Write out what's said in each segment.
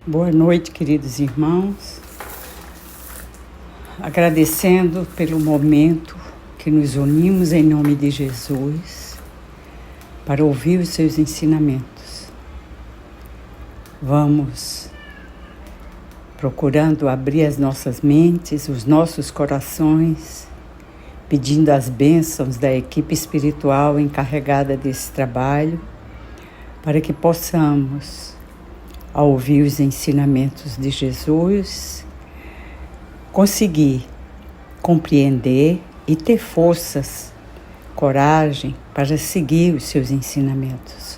Boa noite, queridos irmãos. Agradecendo pelo momento que nos unimos em nome de Jesus para ouvir os seus ensinamentos. Vamos procurando abrir as nossas mentes, os nossos corações, pedindo as bênçãos da equipe espiritual encarregada desse trabalho, para que possamos, ao ouvir os ensinamentos de Jesus, conseguir compreender e ter forças, coragem para seguir os seus ensinamentos,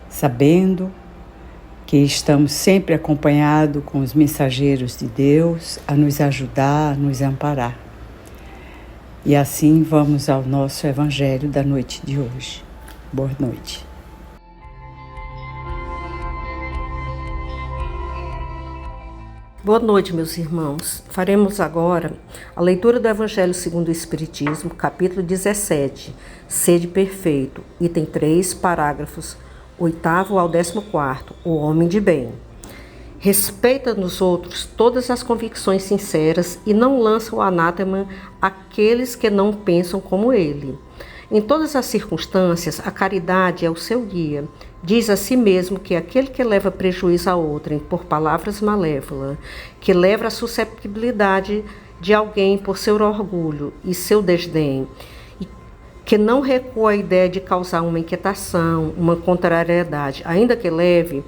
sabendo que estamos sempre acompanhados com os mensageiros de Deus a nos ajudar, a nos amparar. E assim vamos ao nosso Evangelho da noite de hoje. Boa noite. Boa noite, meus irmãos. Faremos agora a leitura do Evangelho segundo o Espiritismo, capítulo 17, Sede Perfeito, item 3, parágrafos 8º ao 14º, o homem de bem. Respeita nos outros todas as convicções sinceras e não lança o anátema àqueles que não pensam como ele. Em todas as circunstâncias, a caridade é o seu guia. Diz a si mesmo que aquele que leva prejuízo a outrem por palavras malévolas, que leva a susceptibilidade de alguém por seu orgulho e seu desdém, e que não recua a ideia de causar uma inquietação, uma contrariedade, ainda que leve,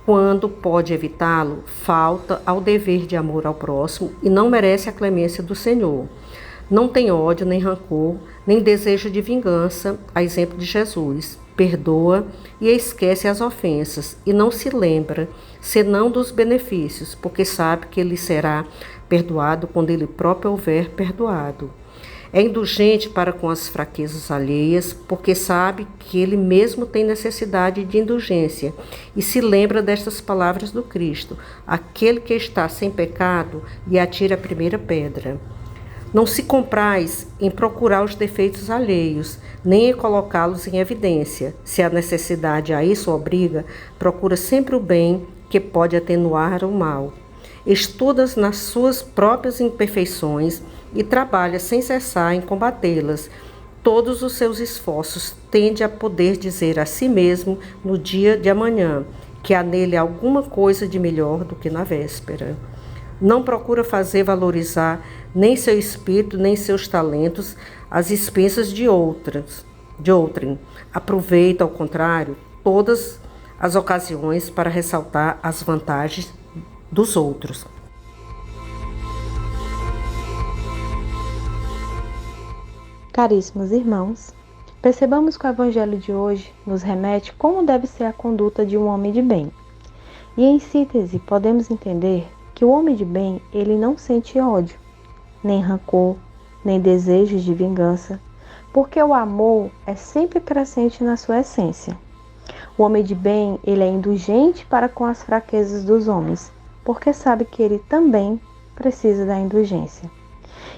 quando pode evitá-lo, falta ao dever de amor ao próximo e não merece a clemência do Senhor. Não tem ódio, nem rancor, nem desejo de vingança, a exemplo de Jesus. Perdoa e esquece as ofensas, e não se lembra, senão dos benefícios, porque sabe que ele será perdoado quando ele próprio houver perdoado. É indulgente para com as fraquezas alheias, porque sabe que ele mesmo tem necessidade de indulgência, e se lembra destas palavras do Cristo: aquele que está sem pecado, lhe atire a primeira pedra. Não se compraz em procurar os defeitos alheios, nem em colocá-los em evidência. Se a necessidade a isso obriga, procura sempre o bem que pode atenuar o mal. Estuda nas suas próprias imperfeições e trabalha sem cessar em combatê-las. Todos os seus esforços tende a poder dizer a si mesmo no dia de amanhã que há nele alguma coisa de melhor do que na véspera. Não procura fazer valorizar nem seu espírito, nem seus talentos às expensas de outrem. Aproveita, ao contrário, todas as ocasiões para ressaltar as vantagens dos outros. Caríssimos irmãos, percebamos que o Evangelho de hoje nos remete como deve ser a conduta de um homem de bem. E em síntese, podemos entender que o homem de bem, ele não sente ódio, nem rancor, nem desejos de vingança, porque o amor é sempre presente na sua essência. O homem de bem, ele é indulgente para com as fraquezas dos homens, porque sabe que ele também precisa da indulgência.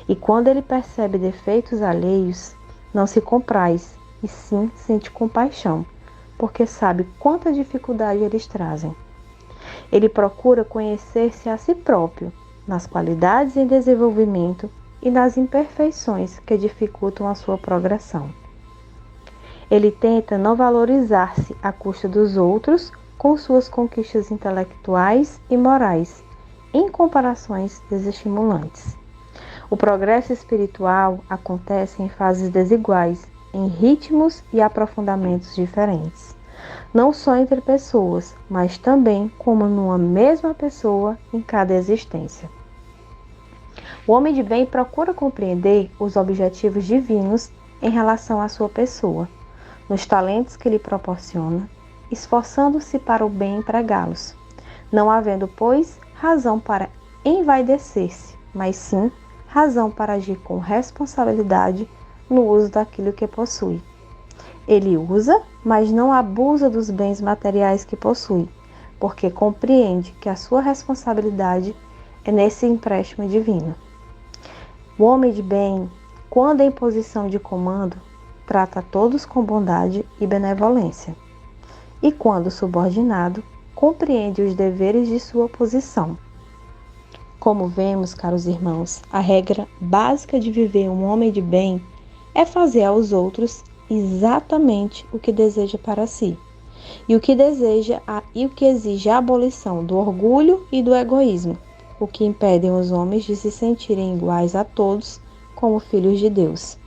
E quando ele percebe defeitos alheios, não se compraz, e sim sente compaixão, porque sabe quanta dificuldade eles trazem. Ele procura conhecer-se a si próprio, nas qualidades em desenvolvimento e nas imperfeições que dificultam a sua progressão. Ele tenta não valorizar-se à custa dos outros com suas conquistas intelectuais e morais, em comparações desestimulantes. O progresso espiritual acontece em fases desiguais, em ritmos e aprofundamentos diferentes. Não só entre pessoas, mas também como numa mesma pessoa em cada existência. O homem de bem procura compreender os objetivos divinos em relação à sua pessoa, nos talentos que lhe proporciona, esforçando-se para o bem empregá-los, não havendo, pois, razão para envaidecer-se, mas sim razão para agir com responsabilidade no uso daquilo que possui. Ele usa, mas não abusa dos bens materiais que possui, porque compreende que a sua responsabilidade é nesse empréstimo divino. O homem de bem, quando em posição de comando, trata todos com bondade e benevolência, e quando subordinado, compreende os deveres de sua posição. Como vemos, caros irmãos, a regra básica de viver um homem de bem é fazer aos outros exatamente o que deseja para si, e o que exige a abolição do orgulho e do egoísmo, o que impedem os homens de se sentirem iguais a todos como filhos de Deus.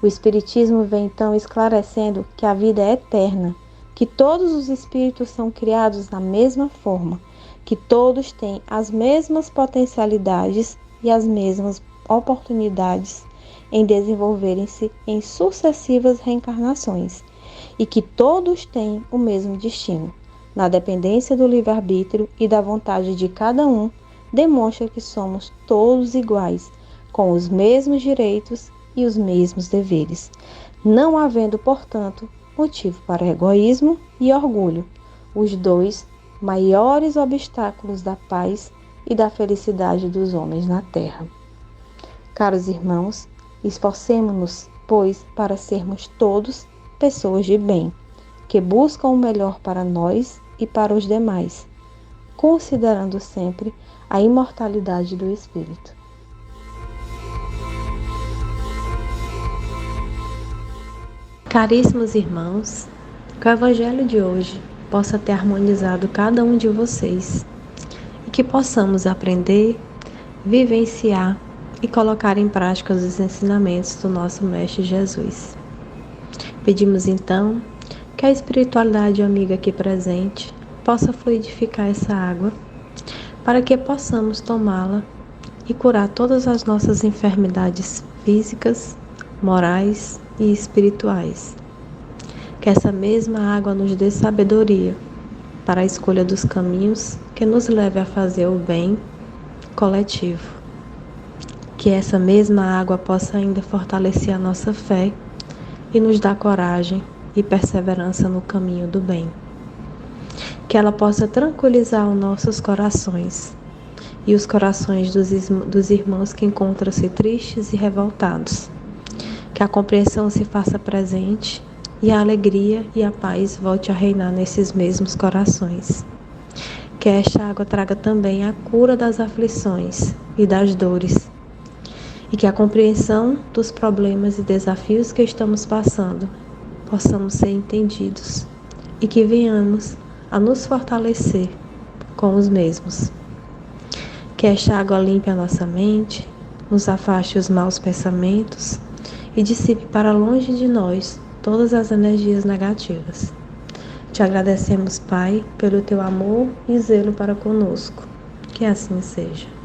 O Espiritismo vem então esclarecendo que a vida é eterna, que todos os espíritos são criados da mesma forma, que todos têm as mesmas potencialidades e as mesmas oportunidades em desenvolverem-se em sucessivas reencarnações, e que todos têm o mesmo destino. Na dependência do livre-arbítrio e da vontade de cada um, demonstra que somos todos iguais, com os mesmos direitos e os mesmos deveres, não havendo, portanto, motivo para egoísmo e orgulho, os dois maiores obstáculos da paz e da felicidade dos homens na terra. Caros irmãos, esforcemo-nos, pois, para sermos todos pessoas de bem, que buscam o melhor para nós e para os demais, considerando sempre a imortalidade do espírito. Caríssimos irmãos, que o Evangelho de hoje possa ter harmonizado cada um de vocês e que possamos aprender, vivenciar e colocar em prática os ensinamentos do nosso Mestre Jesus. Pedimos então que a espiritualidade amiga aqui presente possa fluidificar essa água para que possamos tomá-la e curar todas as nossas enfermidades físicas, morais e espirituais. Que essa mesma água nos dê sabedoria para a escolha dos caminhos que nos leve a fazer o bem coletivo. Que essa mesma água possa ainda fortalecer a nossa fé e nos dar coragem e perseverança no caminho do bem. Que ela possa tranquilizar os nossos corações e os corações dos irmãos que encontram-se tristes e revoltados. Que a compreensão se faça presente e a alegria e a paz volte a reinar nesses mesmos corações. Que esta água traga também a cura das aflições e das dores. E que a compreensão dos problemas e desafios que estamos passando possamos ser entendidos e que venhamos a nos fortalecer com os mesmos. Que esta água limpe a nossa mente, nos afaste os maus pensamentos e dissipe para longe de nós todas as energias negativas. Te agradecemos, Pai, pelo teu amor e zelo para conosco. Que assim seja.